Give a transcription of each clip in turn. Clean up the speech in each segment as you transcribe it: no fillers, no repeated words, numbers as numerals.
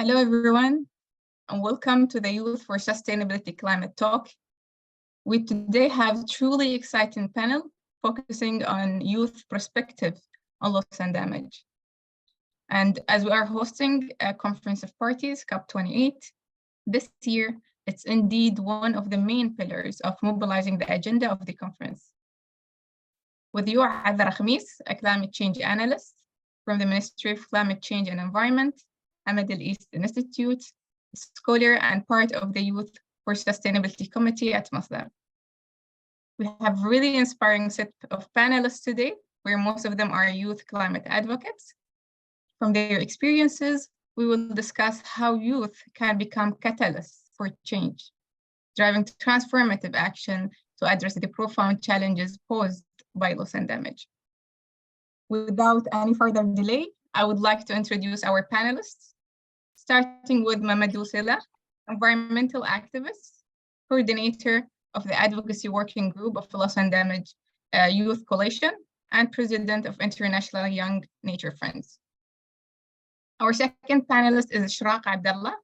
Hello, everyone, and welcome to the Youth for Sustainability Climate Talk. We today have a truly exciting panel focusing on youth perspective on loss and damage. And as we are hosting a conference of parties, COP28, this year, it's indeed one of the main pillars of mobilizing the agenda of the conference. With you, Adara Khamis, a climate change analyst from the Ministry of Climate Change and Environment, a Middle East Institute, scholar and part of the Youth for Sustainability Committee at Masdar. We have a really inspiring set of panelists today, where most of them are youth climate advocates. From their experiences, we will discuss how youth can become catalysts for change, driving transformative action to address the profound challenges posed by loss and damage. Without any further delay, I would like to introduce our panelists, starting with Mamadou Sela, environmental activist, coordinator of the Advocacy Working Group of Loss and Damage Youth Coalition, and president of International Young Nature Friends. Our second panelist is Shraq Abdallah,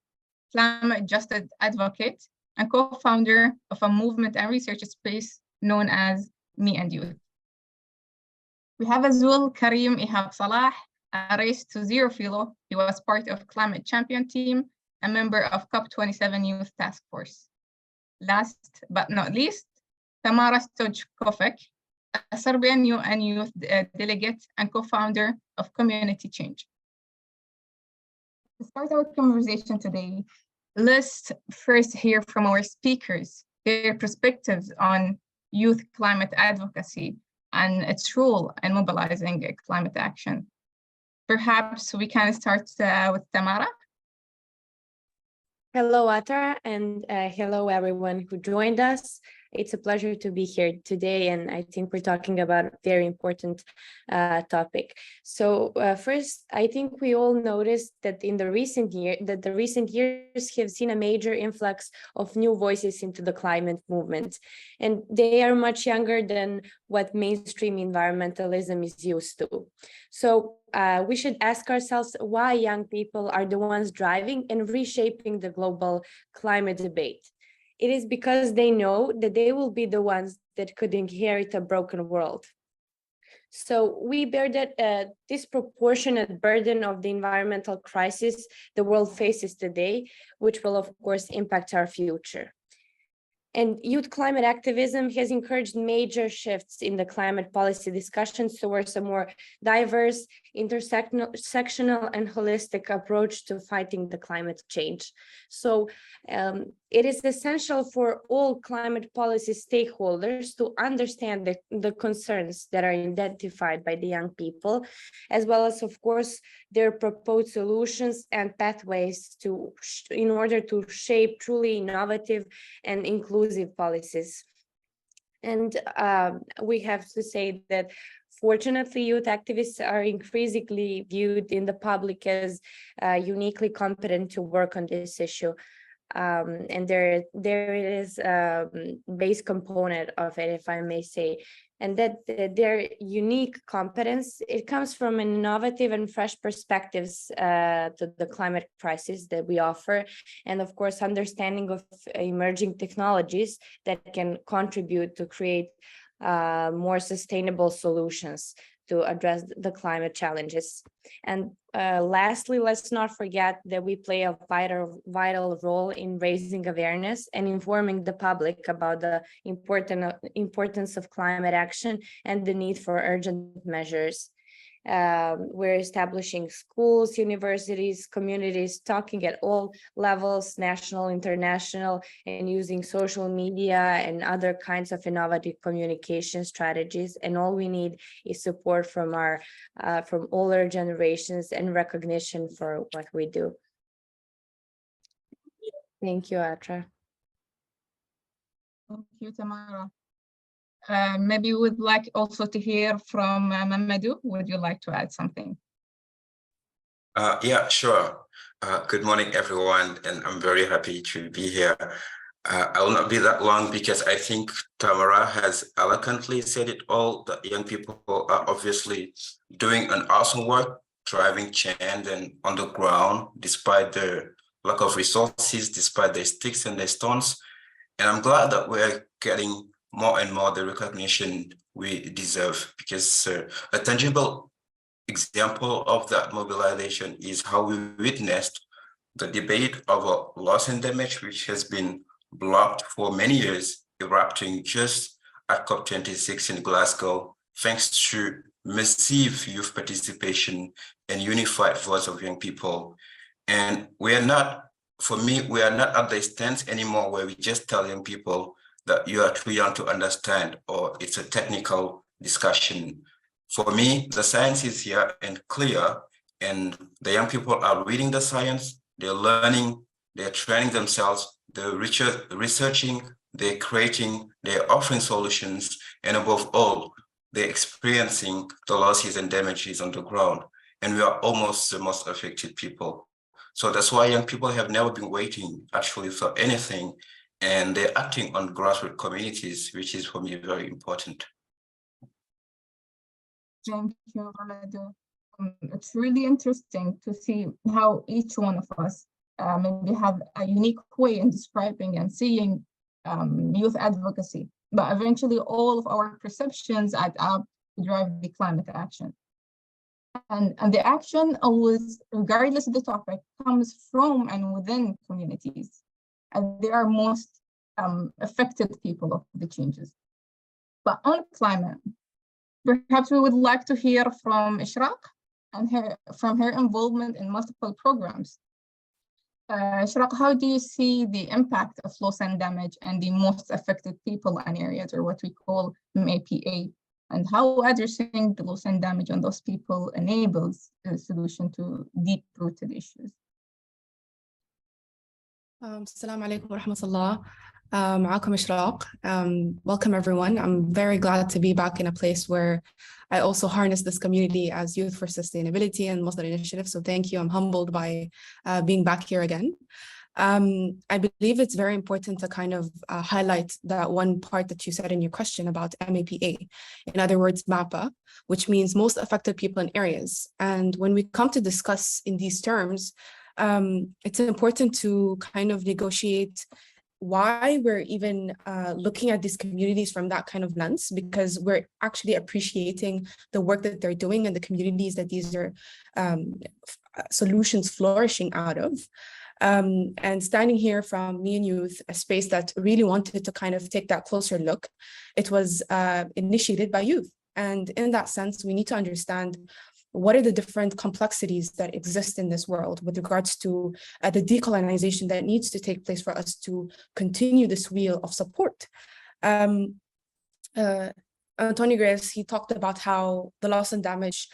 climate justice advocate and co-founder of a movement and research space known as Me and Youth. We have as well Karim Ihab Salah, a Race to Zero fellow. He was part of Climate Champion team, a member of COP27 Youth Task Force. Last but not least, Tamara Stojkovic, a Serbian UN Youth delegate and co-founder of Community Change. To start our conversation today, let's first hear from our speakers, their perspectives on youth climate advocacy and its role in mobilizing climate action. Perhaps we can start with Tamara. Hello, Ata, and hello, everyone who joined us. It's a pleasure to be here today, and I think we're talking about a very important topic. So first, I think we all noticed that the recent years have seen a major influx of new voices into the climate movement, and they are much younger than what mainstream environmentalism is used to. So we should ask ourselves why young people are the ones driving and reshaping the global climate debate. It is because they know that they will be the ones that could inherit a broken world. So we bear that disproportionate burden of the environmental crisis the world faces today, which will, of course, impact our future. And youth climate activism has encouraged major shifts in the climate policy discussions towards a more diverse, intersectional, and holistic approach to fighting the climate change. So it is essential for all climate policy stakeholders to understand the concerns that are identified by the young people, as well as, of course, their proposed solutions and pathways in order to shape truly innovative and inclusive policies. And we have to say that fortunately, youth activists are increasingly viewed in the public as uniquely competent to work on this issue. And there is a base component of it, if I may say, and that their unique competence, it comes from an innovative and fresh perspectives to the climate crisis that we offer, and of course, understanding of emerging technologies that can contribute to create more sustainable solutions to address the climate challenges. And lastly, let's not forget that we play a vital role in raising awareness and informing the public about the importance of climate action and the need for urgent measures. We're establishing schools, universities, communities, talking at all levels, national, international, and using social media and other kinds of innovative communication strategies. And all we need is support from from older generations and recognition for what we do. Thank you, Atra. Thank you, Tamara. Maybe we would like also to hear from Mamadou. Would you like to add something? Yeah, sure. Good morning, everyone, and I'm very happy to be here. I will not be that long because I think Tamara has eloquently said it all. That young people are obviously doing an awesome work driving change and on the ground, despite the lack of resources, despite the sticks and the stones. And I'm glad that we're getting more and more the recognition we deserve, because a tangible example of that mobilization is how we witnessed the debate over loss and damage, which has been blocked for many years, erupting just at COP26 in Glasgow, thanks to massive youth participation and unified voice of young people. And we are not, for me, we are not at the stance anymore where we just tell young people that you are too young to understand, or it's a technical discussion. For me, the science is here and clear, and the young people are reading the science, they're learning, they're training themselves, they're researching, they're creating, they're offering solutions, and above all, they're experiencing the losses and damages on the ground. And we are almost the most affected people. So that's why young people have never been waiting actually for anything, and they're acting on grassroots communities, which is for me very important. Thank you, Ramadan. It's really interesting to see how each one of us maybe have a unique way in describing and seeing youth advocacy, but eventually all of our perceptions add up to drive the climate action. And the action always, regardless of the topic, comes from and within communities. And they are most affected people of the changes. But on climate, perhaps we would like to hear from Ishraq and from her involvement in multiple programs. Ishraq, how do you see the impact of loss and damage and the most affected people and areas, or what we call MAPA, and how addressing the loss and damage on those people enables a solution to deep-rooted issues? Assalamu alaikum wa rahmatullah. معاكم إشراق. Welcome everyone. I'm very glad to be back in a place where I also harness this community as Youth for Sustainability and Muslim Initiative. So thank you. I'm humbled by being back here again. I believe it's very important to kind of highlight that one part that you said in your question about MAPA, in other words, MAPA, which means most affected people in areas. And when we come to discuss in these terms, it's important to kind of negotiate why we're even looking at these communities from that kind of lens, because we're actually appreciating the work that they're doing and the communities that these are solutions flourishing out of. And standing here from Me and Youth, a space that really wanted to kind of take that closer look, it was initiated by youth. And in that sense, we need to understand what are the different complexities that exist in this world with regards to the decolonization that needs to take place for us to continue this wheel of support. Antonio Grace, he talked about how the loss and damage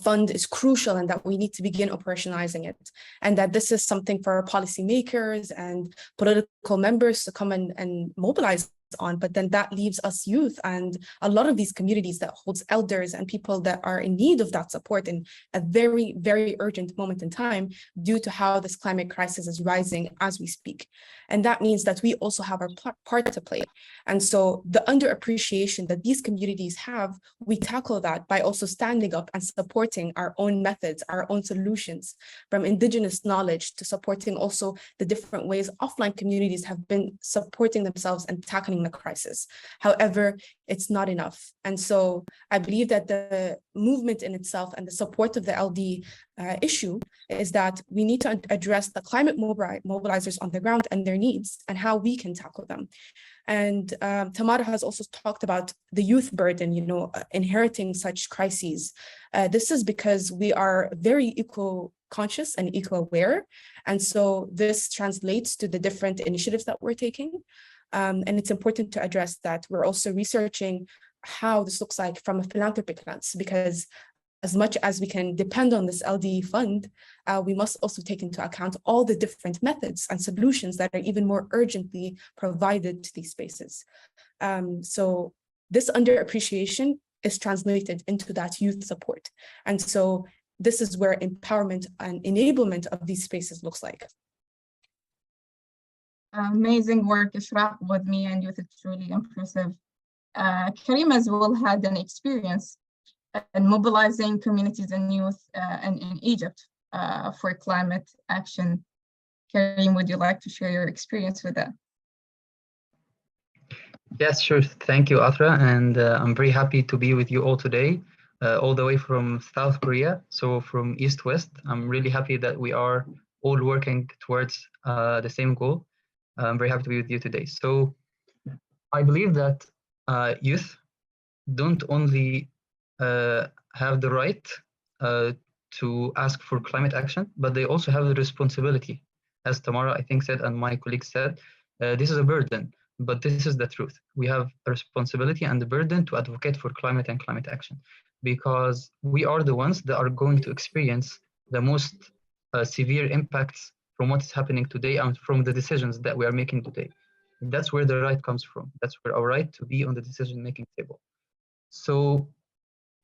fund is crucial and that we need to begin operationalizing it, and that this is something for policymakers and political members to come and mobilize on, but then that leaves us youth and a lot of these communities that holds elders and people that are in need of that support in a very, very urgent moment in time due to how this climate crisis is rising as we speak. And that means that we also have our part to play. And so the underappreciation that these communities have, we tackle that by also standing up and supporting our own methods, our own solutions, from indigenous knowledge to supporting also the different ways offline communities have been supporting themselves and tackling the crisis. However, it's not enough. And so I believe that the movement in itself and the support of the LD issue is that we need to address the climate mobilizers on the ground and their needs and how we can tackle them. And Tamara has also talked about the youth burden, inheriting such crises. This is because we are very eco-conscious and eco-aware. And so this translates to the different initiatives that we're taking. And it's important to address that. We're also researching how this looks like from a philanthropic lens, because as much as we can depend on this LD fund, we must also take into account all the different methods and solutions that are even more urgently provided to these spaces. So this underappreciation is translated into that youth support. And so this is where empowerment and enablement of these spaces looks like. Amazing work, Ishraq, with Me and Youth. It's really impressive. Karim as well had an experience and mobilizing communities and youth in Egypt for climate action. Karim, would you like to share your experience with that? Yes, sure. Thank you, Atra. And I'm very happy to be with you all today, all the way from South Korea. So from East-West, I'm really happy that we are all working towards the same goal. I'm very happy to be with you today. So I believe that youth don't only have the right to ask for climate action, but they also have the responsibility. As Tamara, I think, said, and my colleague said, this is a burden, but this is the truth. We have a responsibility and the burden to advocate for climate and climate action, because we are the ones that are going to experience the most severe impacts from what's happening today and from the decisions that we are making today. That's where the right comes from. That's where our right to be on the decision-making table. So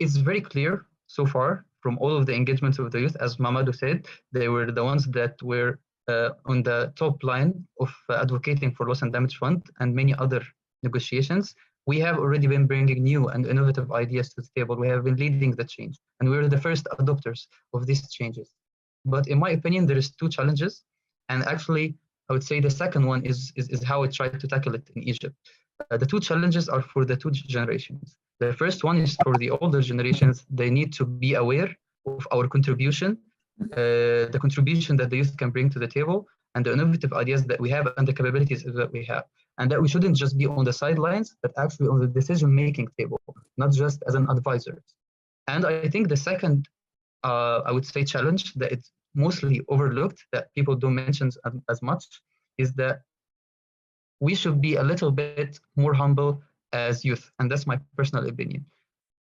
it's very clear so far from all of the engagements of the youth, as Mamadou said, they were the ones that were on the top line of advocating for loss and damage fund and many other negotiations. We have already been bringing new and innovative ideas to the table. We have been leading the change, and we're the first adopters of these changes. But in my opinion, there is two challenges, and actually, I would say the second one is how we try to tackle it in Egypt. The two challenges are for the two generations. The first one is for the older generations. They need to be aware of our contribution, the contribution that the youth can bring to the table, and the innovative ideas that we have and the capabilities that we have. And that we shouldn't just be on the sidelines, but actually on the decision-making table, not just as an advisor. And I think the second, I would say, challenge that it's mostly overlooked, that people don't mention as much, is that we should be a little bit more humble as youth, and that's my personal opinion.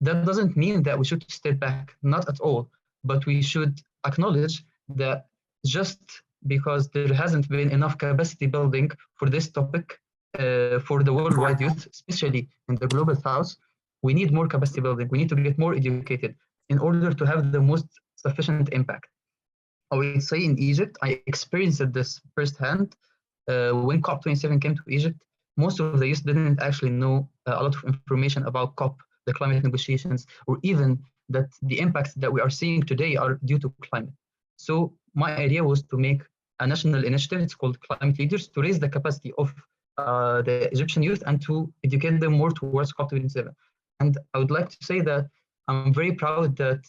That doesn't mean that we should step back, not at all, but we should acknowledge that just because there hasn't been enough capacity building for this topic for the worldwide youth, especially in the global south, we need more capacity building. We need to get more educated in order to have the most sufficient impact. I would say in Egypt, I experienced this firsthand. When COP27 came to Egypt, most of the youth didn't actually know a lot of information about COP, the climate negotiations, or even that the impacts that we are seeing today are due to climate. So my idea was to make a national initiative, it's called Climate Leaders, to raise the capacity of the Egyptian youth and to educate them more towards COP27. And I would like to say that I'm very proud that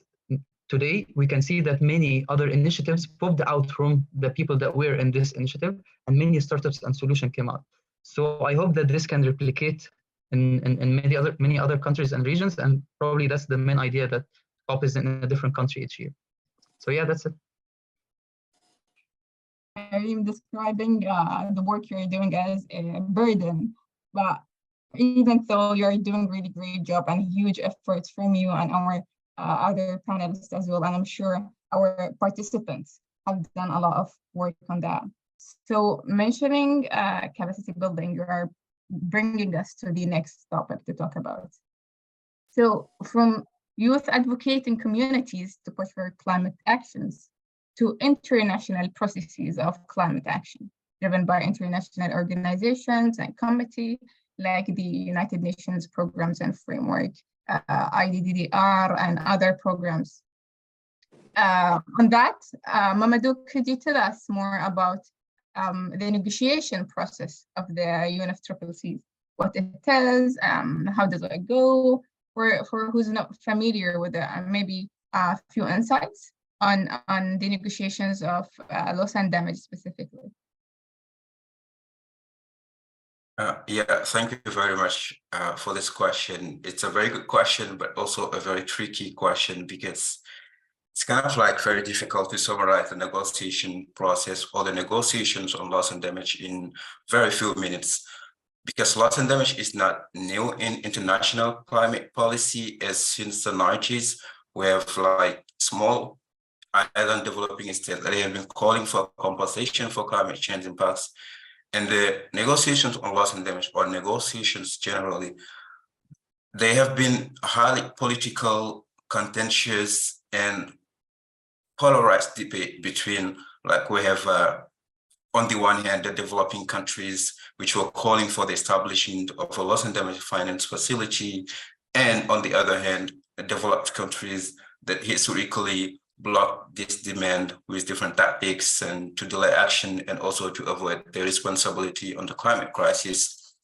today we can see that many other initiatives popped out from the people that were in this initiative, and many startups and solutions came out. So I hope that this can replicate in many other countries and regions, and probably that's the main idea, that COP is in a different country each year. So yeah, that's it. I'm describing the work you're doing as a burden, but even though you're doing really great job and huge efforts from you and our other panelists as well, and I'm sure our participants have done a lot of work on that. So mentioning capacity building, you are bringing us to the next topic to talk about. So from youth advocating communities to push for climate actions to international processes of climate action, driven by international organizations and committees like the United Nations Programs and Framework, IDDR, and other programs. On that, Mamadou, could you tell us more about the negotiation process of the UNFCCC, what it is, how does it go, for who's not familiar with it, and maybe a few insights on the negotiations of loss and damage specifically. Yeah, thank you very much for this question. It's a very good question, but also a very tricky question, because it's kind of like very difficult to summarize the negotiation process or the negotiations on loss and damage in very few minutes, because loss and damage is not new in international climate policy. As since the 90s, we have like small island developing states that have been calling for compensation for climate change impacts. And the negotiations on loss and damage, or negotiations generally, they have been highly political, contentious, and polarized debate between, like, we have on the one hand the developing countries which were calling for the establishment of a loss and damage finance facility, and on the other hand developed countries that historically block this demand with different tactics and to delay action and also to avoid their responsibility on the climate crisis.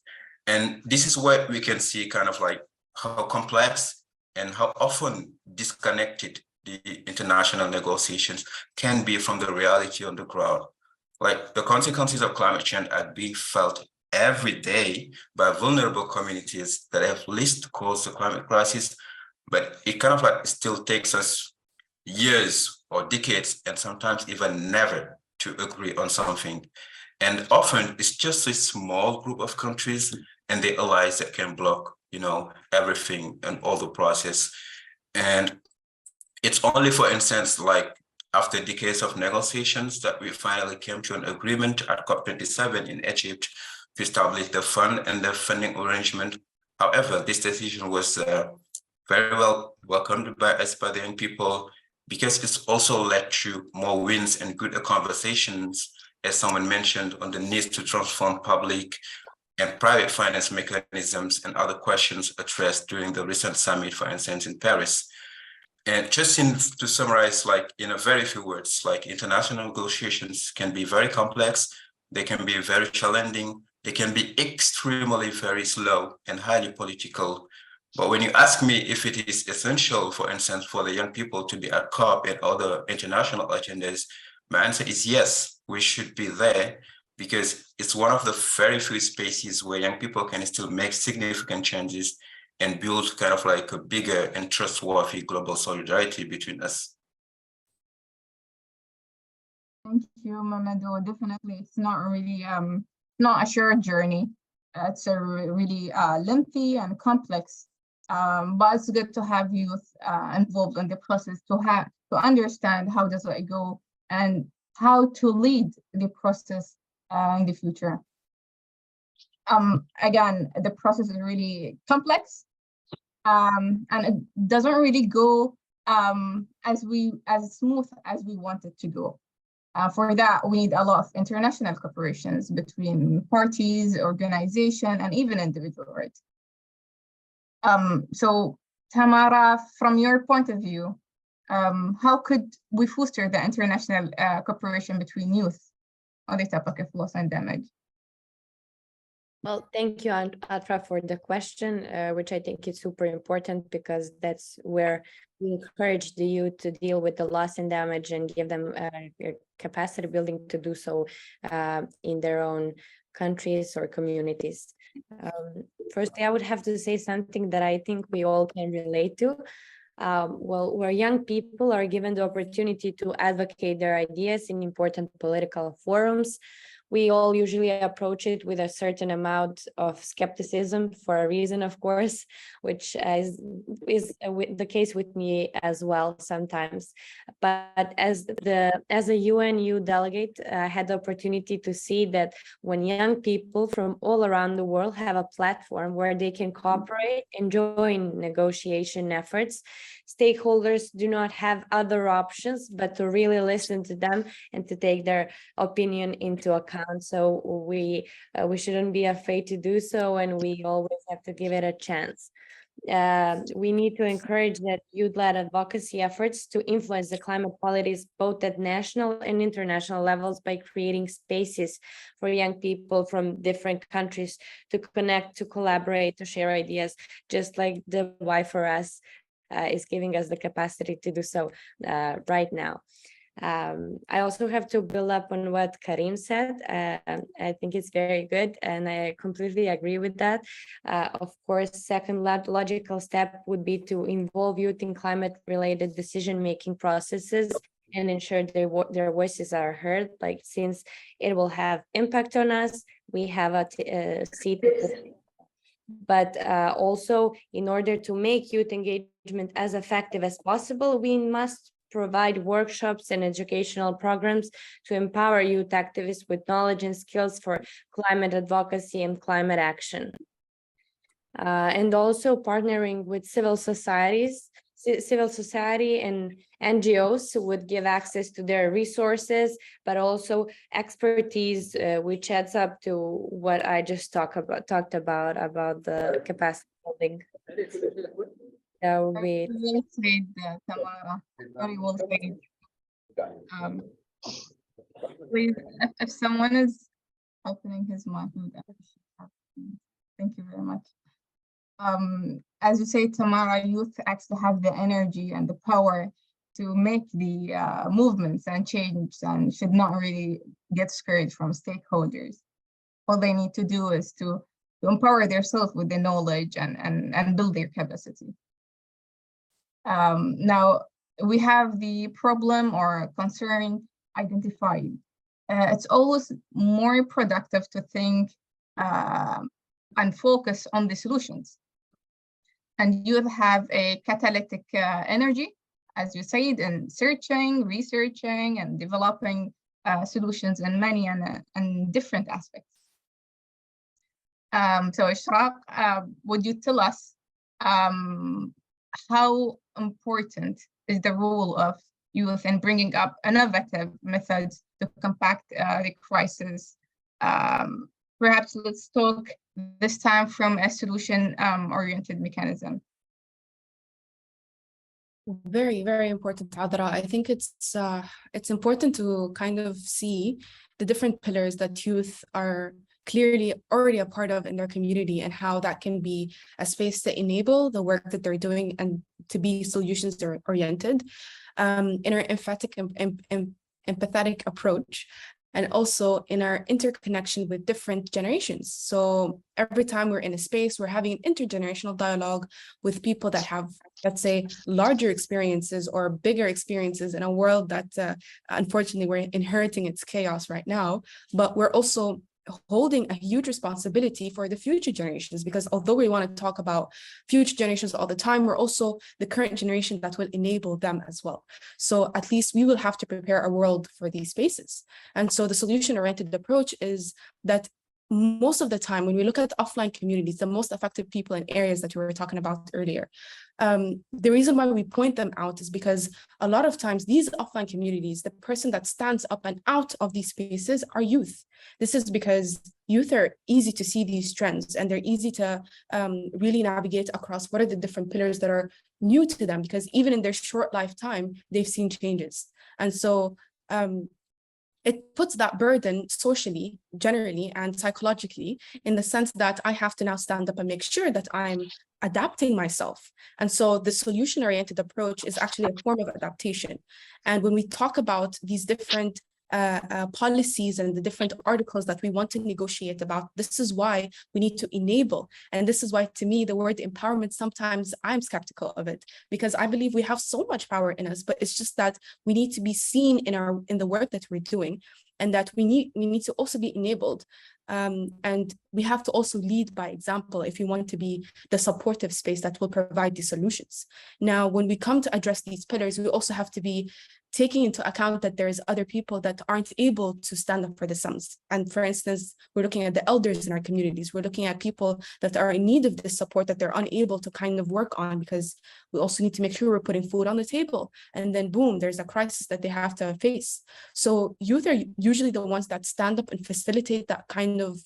And this is where we can see kind of like how complex and how often disconnected the international negotiations can be from the reality on the ground. Like the consequences of climate change are being felt every day by vulnerable communities that have least caused the climate crisis, but it kind of like still takes us years or decades and sometimes even never to agree on something. And often it's just a small group of countries and their allies that can block, everything and all the process. And it's only, for instance, like after decades of negotiations that we finally came to an agreement at COP27 in Egypt to establish the fund and the funding arrangement. However, this decision was very well welcomed by us, by the young people, because it's also led to more wins and good conversations, as someone mentioned, on the need to transform public and private finance mechanisms and other questions addressed during the recent summit, for instance, in Paris. And just to summarize, like in a very few words, like international negotiations can be very complex, they can be very challenging, they can be extremely very slow and highly political. But when you ask me if it is essential, for instance, for the young people to be at COP and other international agendas, my answer is yes, we should be there, because it's one of the very few spaces where young people can still make significant changes and build kind of like a bigger and trustworthy global solidarity between us. Thank you, Mamadou. Definitely, it's not really not a short journey. It's a really lengthy and complex. But it's good to have youth involved in the process to understand how does it go and how to lead the process in the future. Again, the process is really complex, and it doesn't really go as smooth as we want it to go. For that, we need a lot of international cooperations between parties, organizations, and even individuals. So Tamara, from your point of view, how could we foster the international cooperation between youth on the topic of loss and damage? Well, thank you, Atra, for the question, which I think is super important, because that's where we encourage the youth to deal with the loss and damage and give them capacity building to do so in their own countries or communities. Firstly, I would have to say something that I think we all can relate to. Well, where young people are given the opportunity to advocate their ideas in important political forums, we all usually approach it with a certain amount of skepticism, for a reason, of course, which is the case with me as well sometimes. But as a UN youth delegate, I had the opportunity to see that when young people from all around the world have a platform where they can cooperate and join negotiation efforts, stakeholders do not have other options but to really listen to them and to take their opinion into account. So we shouldn't be afraid to do so, and we always have to give it a chance. We need to encourage that youth-led advocacy efforts to influence the climate policies both at national and international levels by creating spaces for young people from different countries to connect, to collaborate, to share ideas, just like the Y4S is giving us the capacity to do so right now. I also have to build up on what Karim said. I think it's very good, and I completely agree with that. Of course, second logical step would be to involve youth in climate-related decision-making processes and ensure their voices are heard. Like, since it will have impact on us, we have a seat. But also, in order to make youth engagement as effective as possible, we must provide workshops and educational programs to empower youth activists with knowledge and skills for climate advocacy and climate action. And also partnering with civil society and NGOs would give access to their resources, but also expertise, which adds up to what I just talked about the capacity building. That would be Well said, Tamara. Very well said. Please, if someone is opening his mic, thank you very much. As you say, Tamara, youth actually have the energy and the power to make the movements and change, and should not really get discouraged from stakeholders. All they need to do is to empower themselves with the knowledge and build their capacity. Now, we have the problem or concern identified. It's always more productive to think and focus on the solutions. And you have a catalytic energy, as you said, in searching, researching, and developing solutions in many and different aspects. So Ishraq, would you tell us how important is the role of youth in bringing up innovative methods to combat the crisis? Perhaps let's talk this time from a solution-oriented mechanism. Very, very important, Adra. I think it's important to kind of see the different pillars that youth are clearly already a part of in their community, and how that can be a space to enable the work that they're doing and to be solutions oriented in our empathetic approach, and also in our interconnection with different generations. So every time we're in a space, we're having an intergenerational dialogue with people that have, let's say, larger experiences or bigger experiences in a world that unfortunately we're inheriting its chaos right now, but we're also holding a huge responsibility for the future generations, because although we want to talk about future generations all the time, we're also the current generation that will enable them as well. So at least we will have to prepare a world for these spaces. And so the solution-oriented approach is that most of the time when we look at offline communities, the most effective people in areas that we were talking about earlier, the reason why we point them out is because a lot of times these offline communities, the person that stands up and out of these spaces are youth. This is because youth are easy to see these trends, and they're easy to really navigate across what are the different pillars that are new to them, because even in their short lifetime, they've seen changes. And so it puts that burden socially, generally, and psychologically, in the sense that I have to now stand up and make sure that I'm adapting myself. And so the solution-oriented approach is actually a form of adaptation. And when we talk about these different policies and the different articles that we want to negotiate about, this is why we need to enable. And this is why, to me, the word empowerment, sometimes I'm skeptical of it, because I believe we have so much power in us, but it's just that we need to be seen in the work that we're doing, and that we need to also be enabled. And we have to also lead by example if we want to be the supportive space that will provide these solutions. Now, when we come to address these pillars, we also have to be taking into account that there's other people that aren't able to stand up for themselves. And for instance, we're looking at the elders in our communities. We're looking at people that are in need of this support that they're unable to kind of work on, because we also need to make sure we're putting food on the table. And then boom, there's a crisis that they have to face. So youth are usually the ones that stand up and facilitate that kind of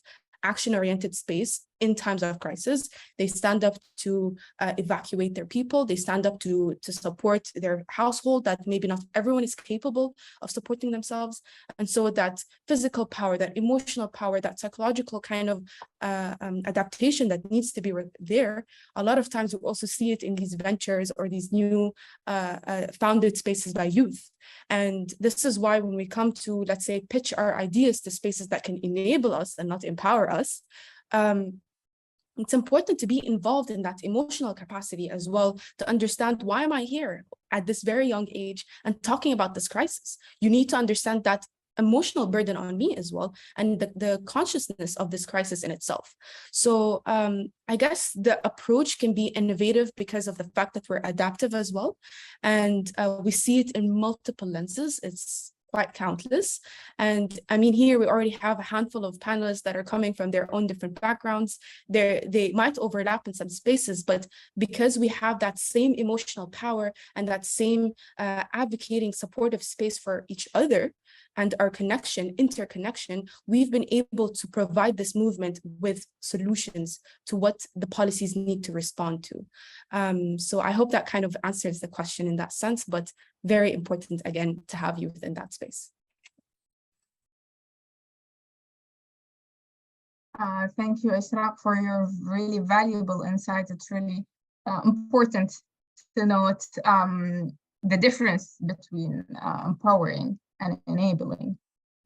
action-oriented space in times of crisis. They stand up to evacuate their people. They stand up to support their household that maybe not everyone is capable of supporting themselves. And so that physical power, that emotional power, that psychological kind of adaptation that needs to be there, a lot of times we also see it in these ventures or these new founded spaces by youth. And this is why when we come to, let's say, pitch our ideas to spaces that can enable us and not empower us, it's important to be involved in that emotional capacity as well, to understand, why am I here at this very young age and talking about this crisis? You need to understand that emotional burden on me as well, and the consciousness of this crisis in itself. So I guess the approach can be innovative because of the fact that we're adaptive as well. And we see it in multiple lenses. It's quite countless. And I mean, here we already have a handful of panelists that are coming from their own different backgrounds. They might overlap in some spaces, but because we have that same emotional power and that same advocating supportive space for each other, and our interconnection, we've been able to provide this movement with solutions to what the policies need to respond to. So I hope that kind of answers the question in that sense, but very important, again, to have youth in that space. Thank you, Ishraq, for your really valuable insights. It's really important to note the difference between empowering and enabling.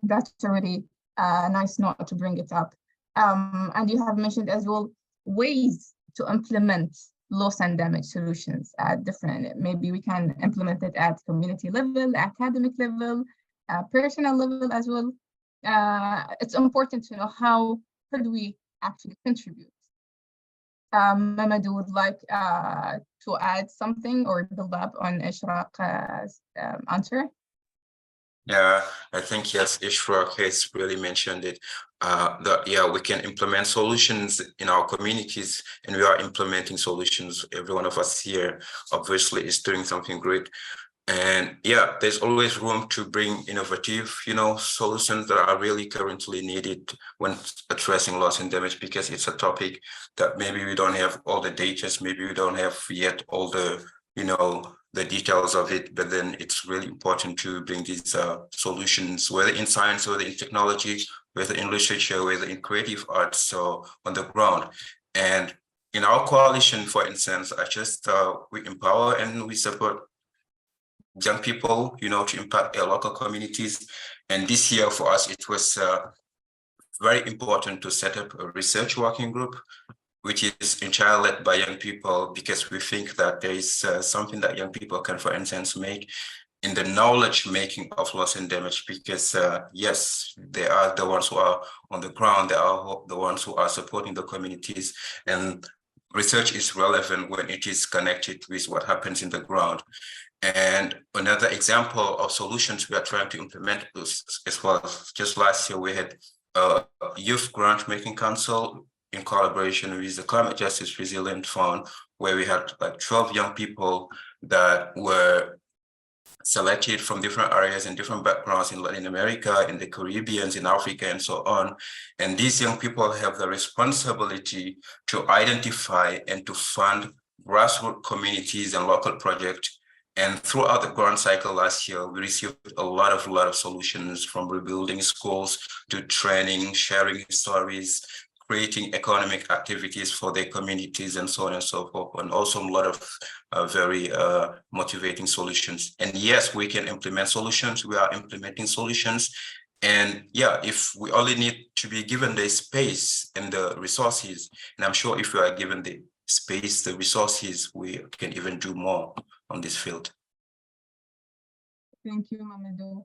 That's a really nice note to bring it up. And you have mentioned as well ways to implement loss and damage solutions at different, maybe we can implement it at community level, academic level, personal level as well. It's important to know how could we actually contribute. Mamadou would like to add something or build up on Ishraq's answer. Yeah, I think yes, Ishraq has really mentioned it. That yeah, we can implement solutions in our communities, and we are implementing solutions. Every one of us here, obviously, is doing something great. And yeah, there's always room to bring innovative, solutions that are really currently needed when addressing loss and damage, because it's a topic that maybe we don't have all the data, maybe we don't have yet all the, the details of it, but then it's really important to bring these solutions, whether in science, whether in technology, whether in literature, whether in creative arts, so on the ground. And in our coalition, for instance, we empower and we support young people, to impact their local communities. And this year for us, it was very important to set up a research working group, which is entirely led by young people, because we think that there is something that young people can, for instance, make in the knowledge making of loss and damage, because yes, they are the ones who are on the ground, they are the ones who are supporting the communities, and research is relevant when it is connected with what happens in the ground. And another example of solutions we are trying to implement is, as well, just last year we had a youth grant making council in collaboration with the Climate Justice Resilient Fund, where we had like 12 young people that were selected from different areas and different backgrounds in Latin America, in the Caribbean, in Africa, and so on. And these young people have the responsibility to identify and to fund grassroots communities and local projects. And throughout the grant cycle last year, we received a lot of solutions, from rebuilding schools to training, sharing stories, creating economic activities for their communities, and so on and so forth, and also a lot of very motivating solutions. And yes, we can implement solutions. We are implementing solutions. And yeah, if we only need to be given the space and the resources, and I'm sure if we are given the space, the resources, we can even do more on this field. Thank you, Mamadou.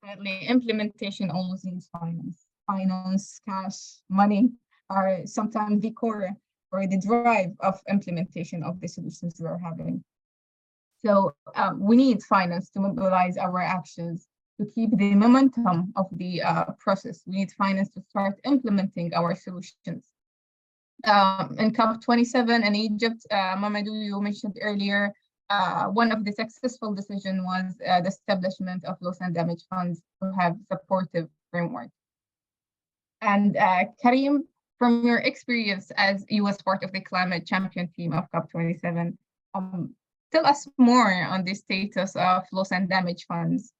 Certainly, implementation always needs finance. Finance, cash, money are sometimes the core or the drive of implementation of the solutions we are having. So we need finance to mobilize our actions, to keep the momentum of the process. We need finance to start implementing our solutions. In COP27 in Egypt, Mamadou, you mentioned earlier, one of the successful decisions was the establishment of loss and damage funds to have supportive framework. And Karim, from your experience as you was part of the climate champion team of COP27, tell us more on the status of loss and damage funds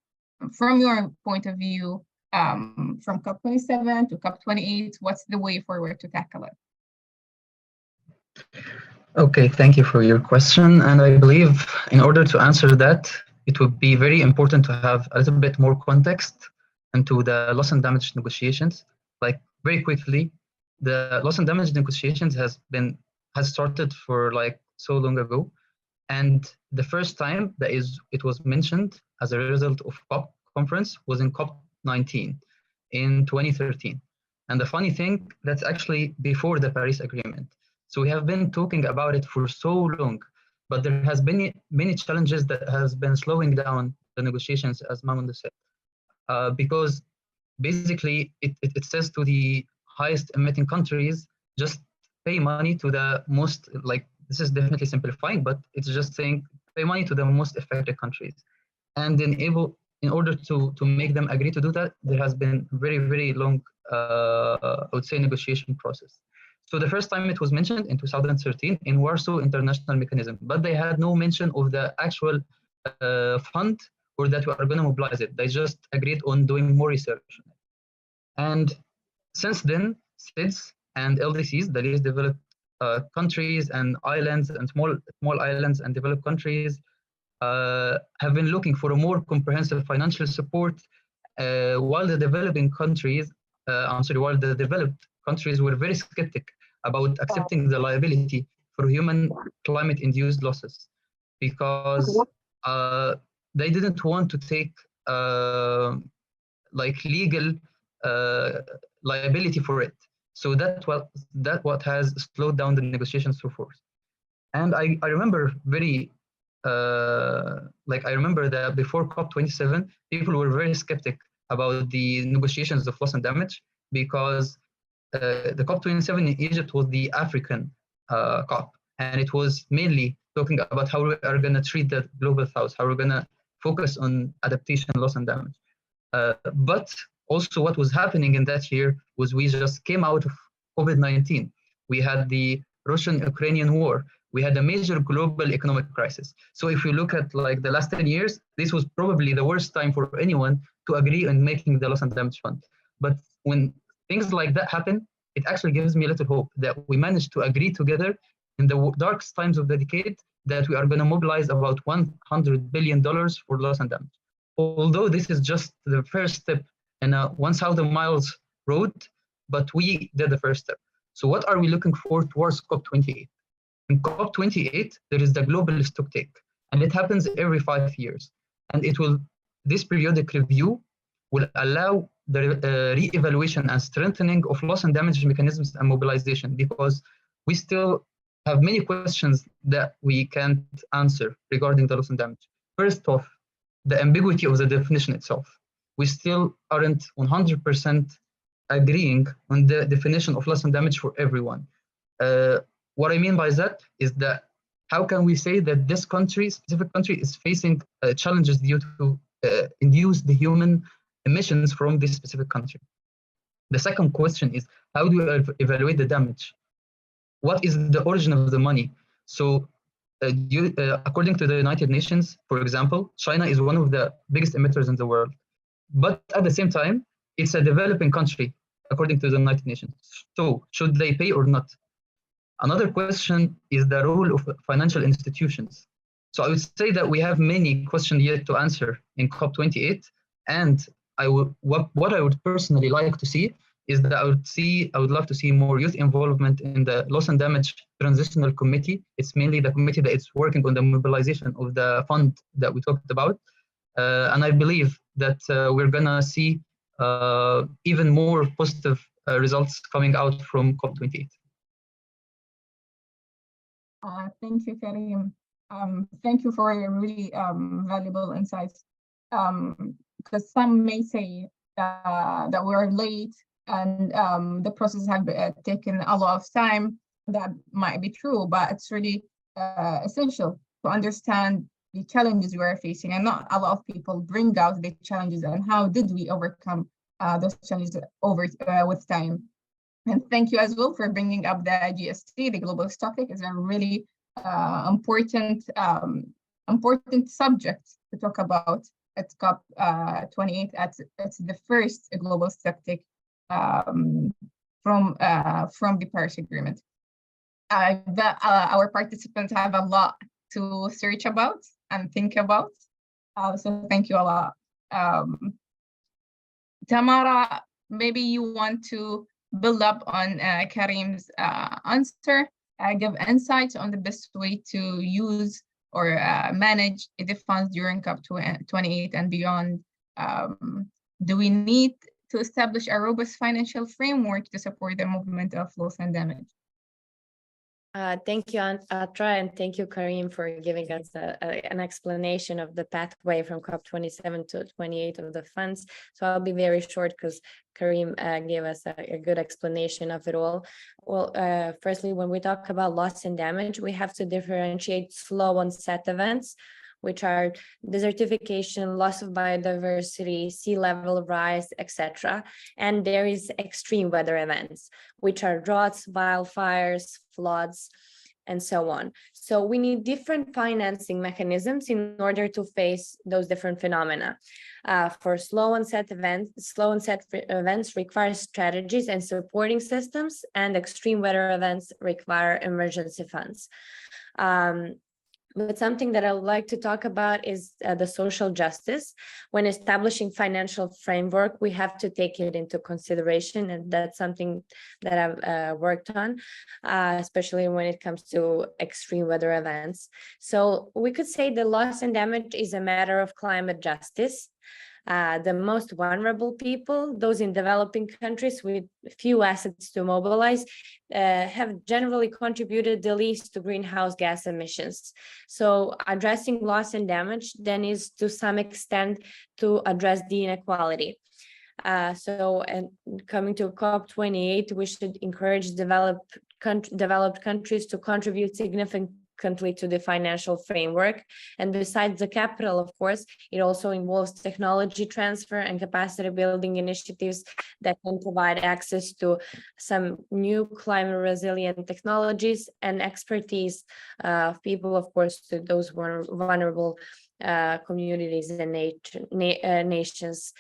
from your point of view, from COP27 to COP28. What's the way forward to tackle it? Okay, thank you for your question. And I believe in order to answer that, it would be very important to have a little bit more context into the loss and damage negotiations. Like very quickly, the loss and damage negotiations has started for like so long ago. And the first time that it was mentioned as a result of COP conference was in COP19 in 2013. And the funny thing, that's actually before the Paris Agreement. So we have been talking about it for so long, but there has been many challenges that has been slowing down the negotiations, as Mamadou said, because basically it says to the highest emitting countries, just pay money to the most, like, this is definitely simplifying, but it's just saying pay money to the most affected countries and in order to make them agree to do that, there has been very, very long, I would say, negotiation process. So the first time it was mentioned in 2013 in Warsaw International Mechanism, but they had no mention of the actual fund or that we are going to mobilize it. They just agreed on doing more research. And since then, SIDS and LDCs, the least developed countries and islands and small islands and developed countries, have been looking for a more comprehensive financial support, while the developing countries, while the developed countries were very skeptic about accepting the liability for human climate-induced losses, because they didn't want to take like legal liability for it. So that what has slowed down the negotiations so forth. And I remember very I remember that before COP27, people were very skeptic about the negotiations of loss and damage, because the COP27 in Egypt was the African COP, and it was mainly talking about how we are going to treat the global south, how we're going to focus on adaptation, loss and damage. But also what was happening in that year was we just came out of COVID-19. We had the Russian-Ukrainian war. We had a major global economic crisis. So if you look at like the last 10 years, this was probably the worst time for anyone to agree on making the loss and damage fund. But when things like that happen, it actually gives me a little hope that we managed to agree together in the darkest times of the decade that we are going to mobilize about $100 billion for loss and damage. Although this is just the first step in a 1,000 miles road, but we did the first step. So what are we looking for towards COP28? In COP28, there is the global stocktake, and it happens every 5 years. And this periodic review will allow the re-evaluation and strengthening of loss and damage mechanisms and mobilization, because we still have many questions that we can't answer regarding the loss and damage. First off, the ambiguity of the definition itself. We still aren't 100% agreeing on the definition of loss and damage for everyone. What I mean by that is that how can we say that this specific country is facing challenges due to induce the human emissions from this specific country? The second question is, how do we evaluate the damage? What is the origin of the money? So according to the United Nations, for example, China is one of the biggest emitters in the world. But at the same time, it's a developing country, according to the United Nations. So should they pay or not? Another question is the role of financial institutions. So I would say that we have many questions yet to answer in COP28, and what I would personally like to see is that I would love to see more youth involvement in the loss and damage transitional committee. It's mainly the committee that is working on the mobilization of the fund that we talked about, and I believe that we're gonna see even more positive results coming out from COP28. Thank you, Karim. Thank you for your really valuable insights. Because some may say that we're late and the process has taken a lot of time. That might be true, but it's really essential to understand the challenges we are facing, and not a lot of people bring out the challenges and how did we overcome those challenges with time. And thank you as well for bringing up the GST, the global stocktake. Is a really important subject to talk about at COP28. It's the first global stocktake from the Paris Agreement. Our participants have a lot to search about and think about. So thank you a lot. Tamara, maybe you want to build up on Karim's answer, give insights on the best way to use or manage the funds during COP28 and beyond. Do we need to establish a robust financial framework to support the movement of loss and damage? Thank you, Atra, and thank you, Karim, for giving us an explanation of the pathway from COP27 to 28 of the funds. So I'll be very short because Karim gave us a good explanation of it all. Well, firstly, when we talk about loss and damage, we have to differentiate slow onset events, which are desertification, loss of biodiversity, sea level rise, etc. And there is extreme weather events, which are droughts, wildfires, floods, and so on. So we need different financing mechanisms in order to face those different phenomena. For slow onset events require strategies and supporting systems, and extreme weather events require emergency funds. But something that I would like to talk about is the social justice. When establishing financial framework, we have to take it into consideration, and that's something that I've worked on, especially when it comes to extreme weather events. So we could say the loss and damage is a matter of climate justice. The most vulnerable people, those in developing countries with few assets to mobilize, have generally contributed the least to greenhouse gas emissions. So addressing loss and damage then is to some extent to address the inequality. And coming to COP28, we should encourage developed countries to contribute significantly to the financial framework. And besides the capital, of course, it also involves technology transfer and capacity building initiatives that can provide access to some new climate resilient technologies and expertise of people, of course, to those vulnerable communities and nations.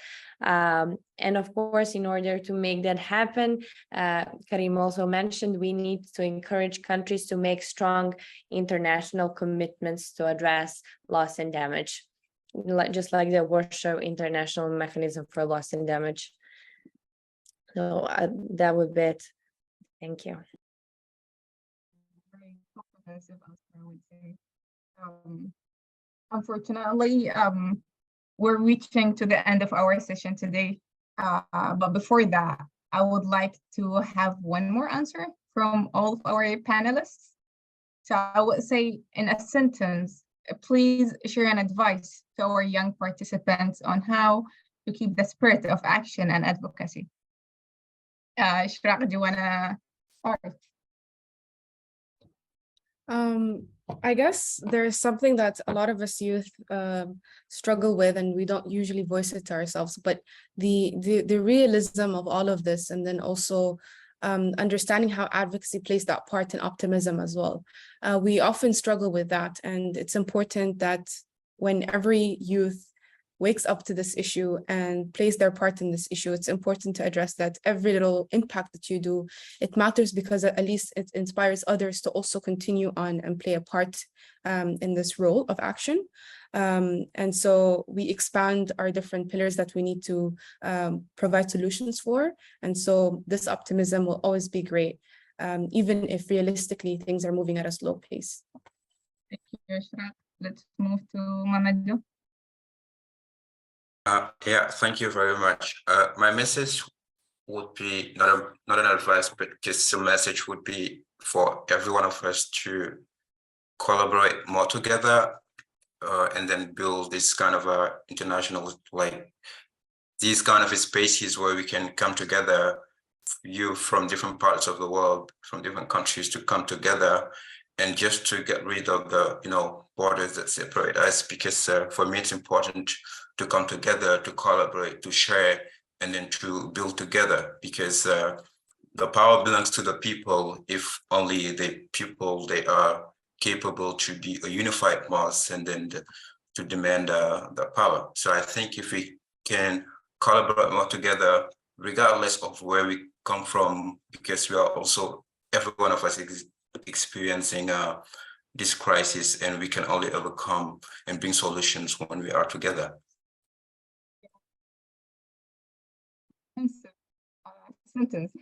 And of course, in order to make that happen, Karim also mentioned, we need to encourage countries to make strong international commitments to address loss and damage, just like the Warsaw International Mechanism for Loss and Damage. So that would be it. Thank you. Very comprehensive answer, I would say. Unfortunately, we're reaching to the end of our session today. But before that, I would like to have one more answer from all of our panelists. So I would say in a sentence, please share an advice to our young participants on how to keep the spirit of action and advocacy. Shraq, do you want to start? I guess there's something that a lot of us youth struggle with, and we don't usually voice it to ourselves, but the realism of all of this, and then also understanding how advocacy plays that part in optimism as well. We often struggle with that, and it's important that when every youth wakes up to this issue and plays their part in this issue, it's important to address that every little impact that you do, it matters because at least it inspires others to also continue on and play a part in this role of action. And so we expand our different pillars that we need to provide solutions for. And so this optimism will always be great, even if realistically things are moving at a slow pace. Thank you, Shraq. Let's move to Mamadou. Yeah, thank you very much. My message would be not an advice, but just a message would be for every one of us to collaborate more together, and then build this kind of international, like these kind of spaces where we can come together, you from different parts of the world, from different countries, to come together and just to get rid of the borders that separate us. Because for me, it's important to come together, to collaborate, to share, and then to build together, because the power belongs to the people. If only the people, they are capable to be a unified mass and then to demand the power. So I think if we can collaborate more together, regardless of where we come from, because we are also, every one of us experiencing this crisis, and we can only overcome and bring solutions when we are together. Sentence.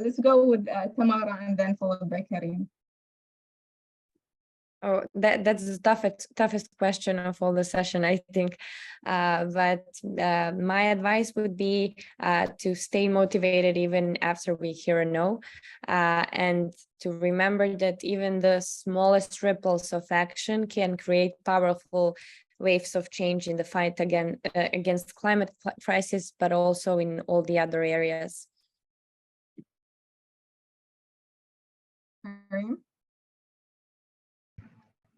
Let's go with Tamara and then followed by Karim. Oh, that's the toughest question of all the session, I think. But my advice would be to stay motivated even after we hear a no, and to remember that even the smallest ripples of action can create powerful waves of change in the fight against climate crisis, but also in all the other areas. Karim?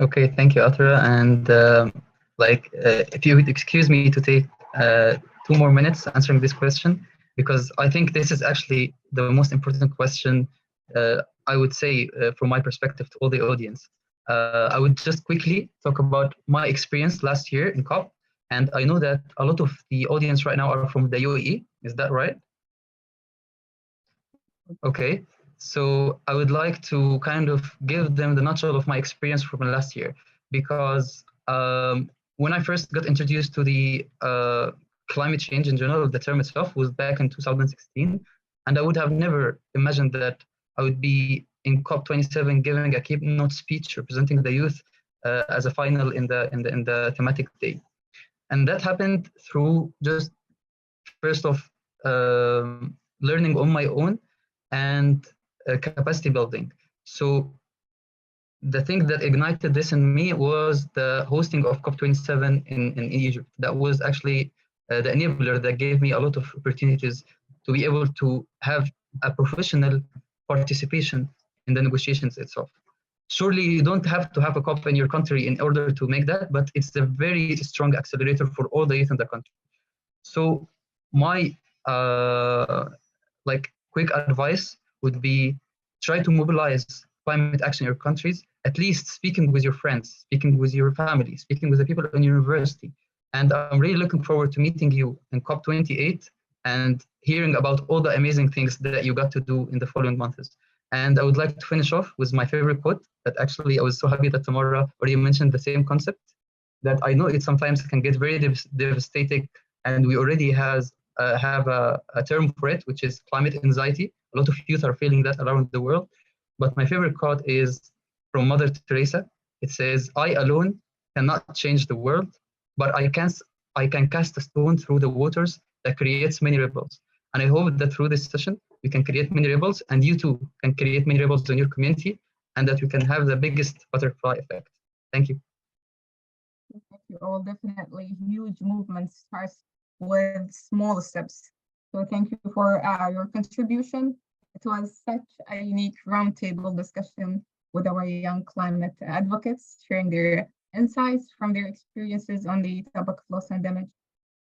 Okay, thank you, Atra. And if you would excuse me to take 2 more minutes answering this question, because I think this is actually the most important question, I would say, from my perspective to all the audience. I would just quickly talk about my experience last year in COP. And I know that a lot of the audience right now are from the UAE. Is that right? Okay, so I would like to kind of give them the nutshell of my experience from last year, because when I first got introduced to the climate change in general, the term itself was back in 2016, and I would have never imagined that I would be in COP27 giving a keynote speech representing the youth as a final in the thematic day, and that happened through just first off learning on my own and capacity building. So the thing that ignited this in me was the hosting of COP27 in Egypt. That was actually the enabler that gave me a lot of opportunities to be able to have a professional participation in the negotiations itself. Surely you don't have to have a COP in your country in order to make that, but it's a very strong accelerator for all the youth in the country. So my quick advice would be try to mobilize climate action in your countries, at least speaking with your friends, speaking with your family, speaking with the people in university. And I'm really looking forward to meeting you in COP28 and hearing about all the amazing things that you got to do in the following months. And I would like to finish off with my favorite quote that actually I was so happy that Tamara already mentioned the same concept, that I know it sometimes can get very devastating, and we already have a term for it, which is climate anxiety. A lot of youth are feeling that around the world. But my favorite quote is from Mother Teresa. It says, "I alone cannot change the world, but I can cast a stone through the waters that creates many ripples." And I hope that through this session, we can create many ripples, and you too can create many ripples in your community, and that we can have the biggest butterfly effect. Thank you. Thank you all. Definitely huge movements starts with small steps. So thank you for your contribution. It was such a unique roundtable discussion with our young climate advocates sharing their insights from their experiences on the topic of loss and damage.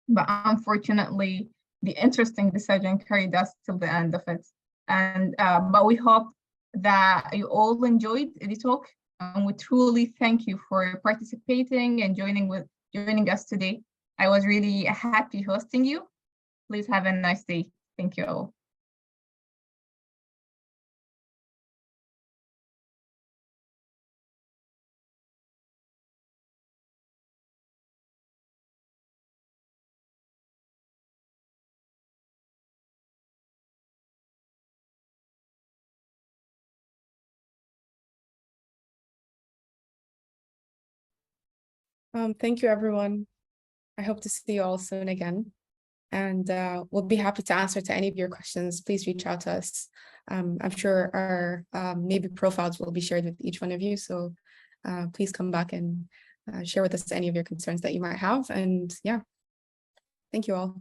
But unfortunately, the interesting decision carried us till the end of it. And but we hope that you all enjoyed the talk, and we truly thank you for participating and joining us today. I was really happy hosting you. Please have a nice day. Thank you all. Thank you, everyone. I hope to see you all soon again. And we'll be happy to answer to any of your questions. Please reach out to us. I'm sure our maybe profiles will be shared with each one of you. So please come back and share with us any of your concerns that you might have. And yeah, thank you all.